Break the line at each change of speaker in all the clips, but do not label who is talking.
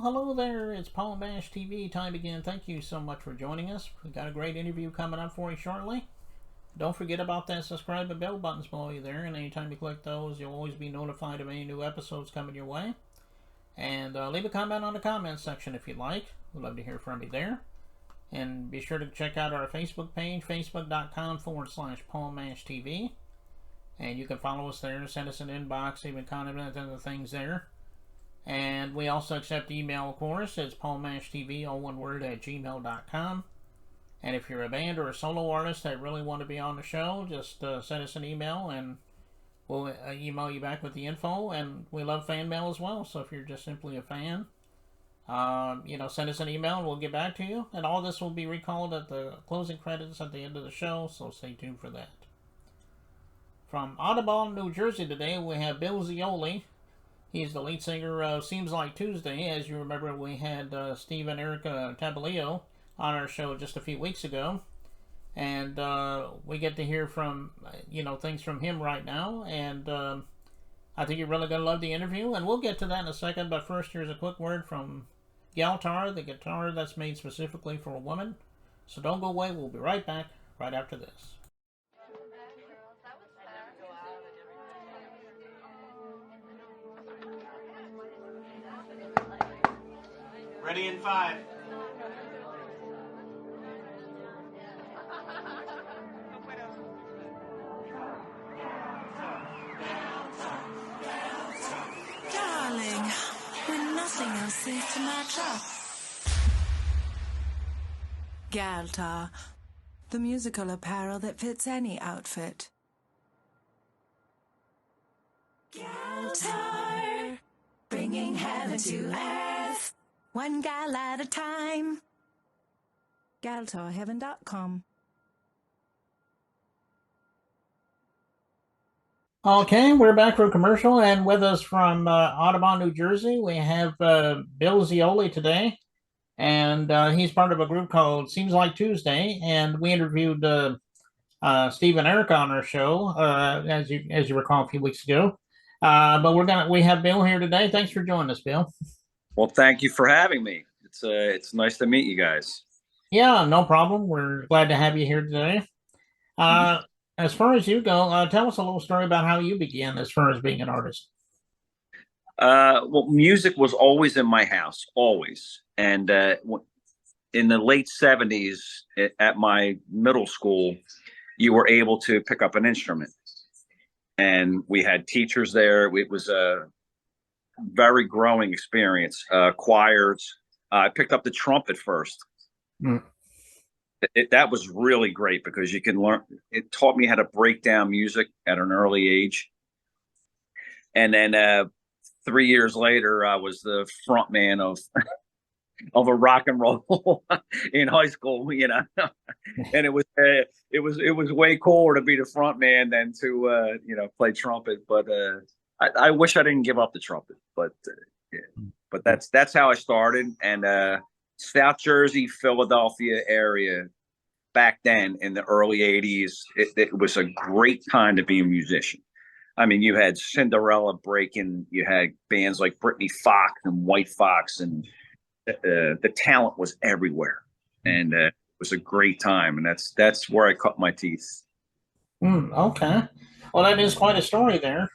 hello there. It's Paul Mash TV time again. Thank you so much for joining us. We've got a great interview coming up for you shortly. Don't forget about that subscribe and bell buttons below you there, and anytime you click those, you'll always be notified of any new episodes coming your way. And leave a comment on the comments section if you'd like. We'd love to hear from you there. And be sure to check out our Facebook page, facebook.com/Paul Mash TV. And you can follow us there, send us an inbox, even comment on the things there. And we also accept email, of course. It's paulmashtv, all one word, at gmail.com. And if you're a band or a solo artist that really want to be on the show, just send us an email and we'll email you back with the info. And we love fan mail as well. So if you're just simply a fan, send us an email and we'll get back to you. And all this will be recalled at the closing credits at the end of the show, so stay tuned for that. From Audubon, New Jersey today, we have Bill Zeoli. He's the lead singer of Seems Like Tuesday. As you remember, we had Steve and Erica Tabalillo on our show just a few weeks ago. And we get to hear from, things from him right now. And I think you're really going to love the interview. And we'll get to that in a second. But first, here's a quick word from Galtar, the guitar that's made specifically for a woman. So don't go away. We'll be right back right after this.
Ready in 5.
Darling, when nothing else seems to match up. Galtar, the musical apparel that fits any outfit. Galtar, bringing heaven to earth. One gal at a time. GaltarHeaven.com.
Okay, we're back for a commercial, and with us from Audubon, New Jersey, we have Bill Zeoli today, and he's part of a group called Seems Like Tuesday, and we interviewed Steve and Eric on our show, as you recall, a few weeks ago. But we have Bill here today. Thanks for joining us, Bill.
Well, thank you for having me. It's nice to meet you guys.
Yeah, no problem. We're glad to have you here today. As far as you go, tell us a little story about how you began as far as being an artist.
Well, music was always in my house, always. And in the late 70s at my middle school, you were able to pick up an instrument. And we had teachers there. It was a very growing experience. Choirs. I picked up the trumpet first. That was really great because you can learn. It taught me how to break down music at an early age. And then 3 years later, I was the front man of a rock and roll in high school. And it was way cooler to be the front man than to play trumpet. But I wish I didn't give up the trumpet, but that's how I started. And South Jersey, Philadelphia area back then in the early 80s, it was a great time to be a musician. I mean, you had Cinderella breaking, you had bands like Britney Fox and White Fox, and the talent was everywhere. And it was a great time. And that's where I cut my teeth.
Okay. Well, that is quite a story there.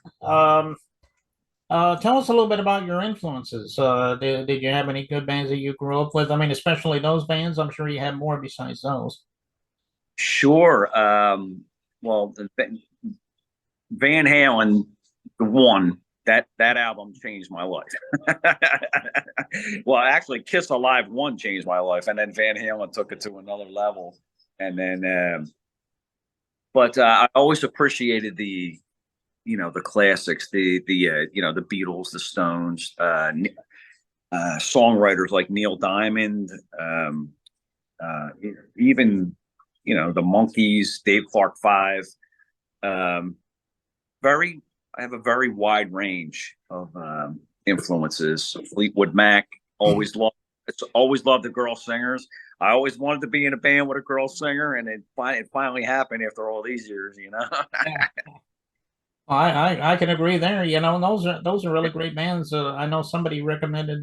Tell us a little bit about your influences. Did you have any good bands that you grew up with? I mean, especially those bands. I'm sure you had more besides those.
Sure. Well, Van Halen, the one, that album changed my life. Well, actually, Kiss Alive 1 changed my life, and then Van Halen took it to another level. And then, but I always appreciated the classics, the Beatles, the Stones, songwriters like Neil Diamond, even the Monkees, Dave Clark 5. I have a very wide range of influences. Fleetwood Mac, always loved the girl singers. I always wanted to be in a band with a girl singer, and it finally happened after all these years.
I can agree there. Those are really great bands. I know somebody recommended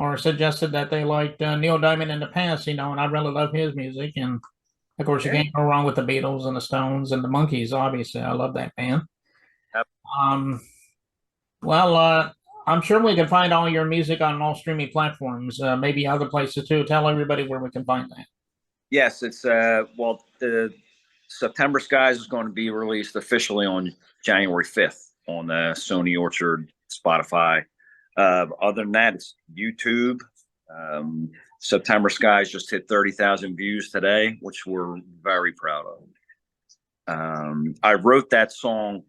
or suggested that they liked Neil Diamond in the past, and I really love his music. And of course, you
Yeah.
can't go wrong with the Beatles and the Stones and the Monkees. Obviously, I love that band.
Yep.
Well, I'm sure we can find all your music on all streaming platforms, maybe other places too. Tell everybody where we can find that.
Yes, it's well, the September Skies is going to be released officially on January 5th on Sony Orchard, Spotify. Other than that, it's YouTube. September Skies just hit 30,000 views today, which we're very proud of. I wrote that song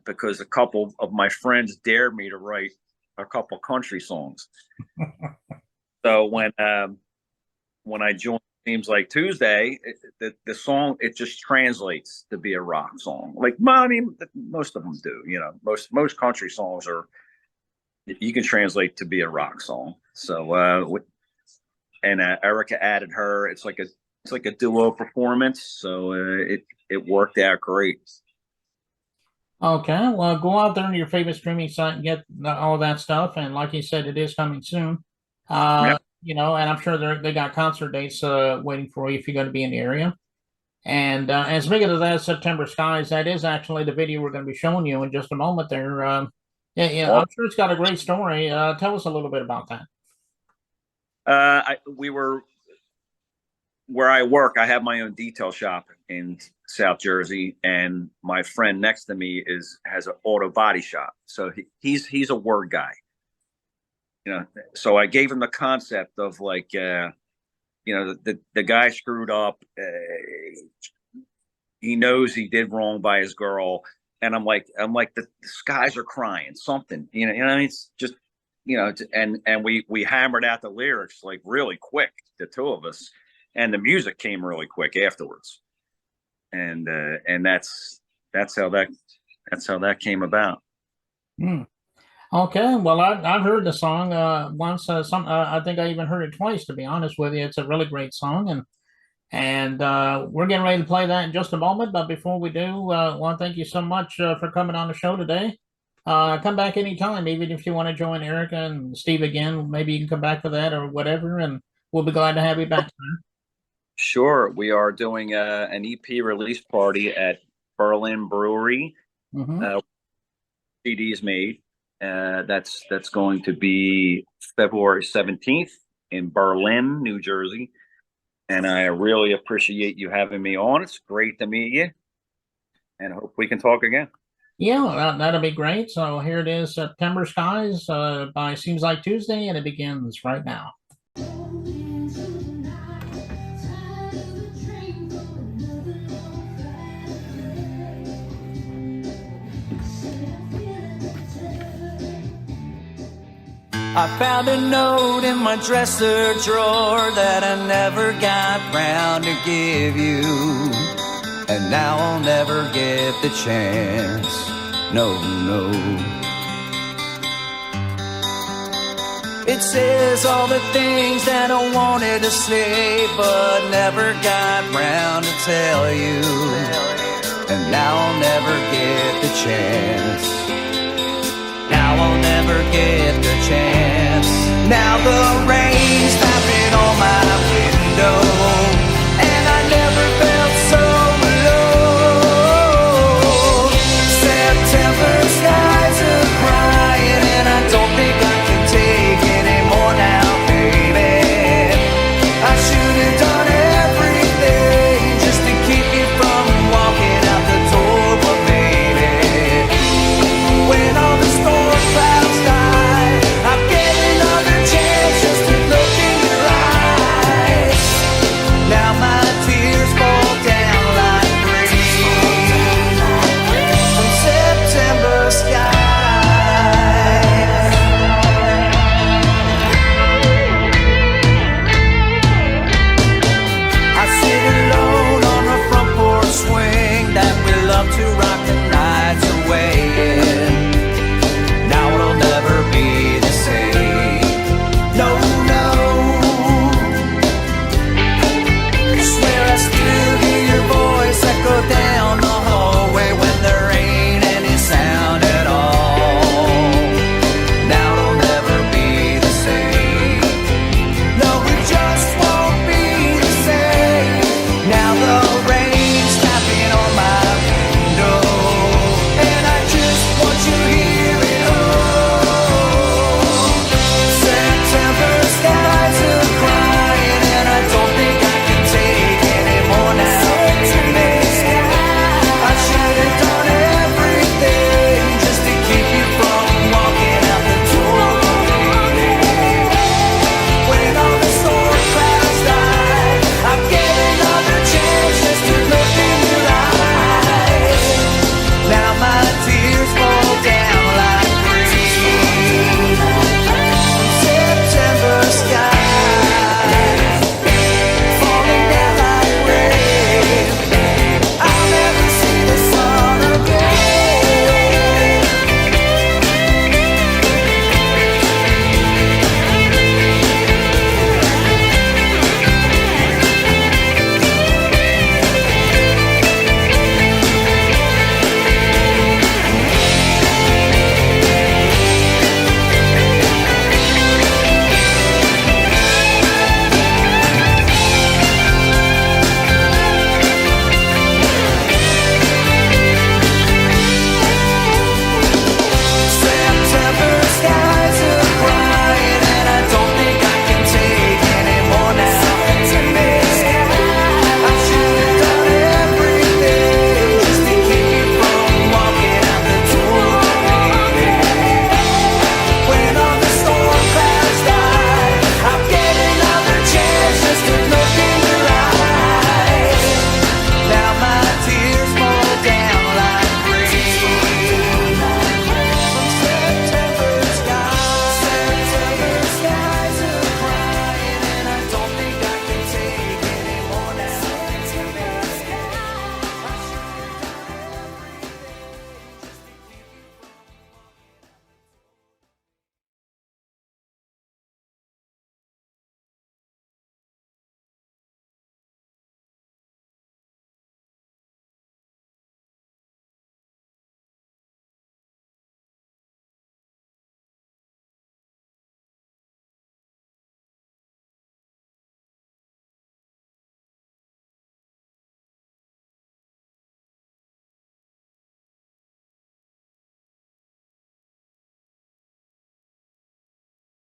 because a couple of my friends dared me to write a couple country songs. So when I joined Seems Like Tuesday, the song, it just translates to be a rock song. Like, I mean, most of them do. Most country songs you can translate to be a rock song. So Erica added her. It's like a duo performance. So it worked out great.
Okay, well, go out there on your favorite streaming site and get all that stuff. And like you said, it is coming soon.
Yep.
And I'm sure they got concert dates waiting for you if you're going to be in the area. And speaking of that, September Skies, that is actually the video we're going to be showing you in just a moment there. I'm sure it's got a great story. Tell us a little bit about that.
Where I work, I have my own detail shop in South Jersey, and my friend next to me has an auto body shop. So he's a word guy. So I gave him the concept of like, the guy screwed up. He knows he did wrong by his girl, and I'm like the skies are crying something. It's just and we hammered out the lyrics like really quick, the two of us, and the music came really quick afterwards, and that's how that came about.
Okay, well, I've heard the song once. I think I even heard it twice. To be honest with you, it's a really great song, and we're getting ready to play that in just a moment. But before we do, I want to thank you so much for coming on the show today. Come back anytime, even if you want to join Erica and Steve again. Maybe you can come back for that or whatever, and we'll be glad to have you back.
Sure, we are doing an EP release party at Berlin Brewery. CDs made. That's going to be February 17th in Berlin, New Jersey. And I really appreciate you having me on. It's great to meet you, and I hope we can talk again.
Yeah, that'll be great. So here it is, September Skies by Seems Like Tuesday, and it begins right now.
I found a note in my dresser drawer that I never got round to give you, and now I'll never get the chance. No. It says all the things that I wanted to say but never got round to tell you, and now I'll never get the chance. Now I'll never get the chance. Now the rain's tapping on my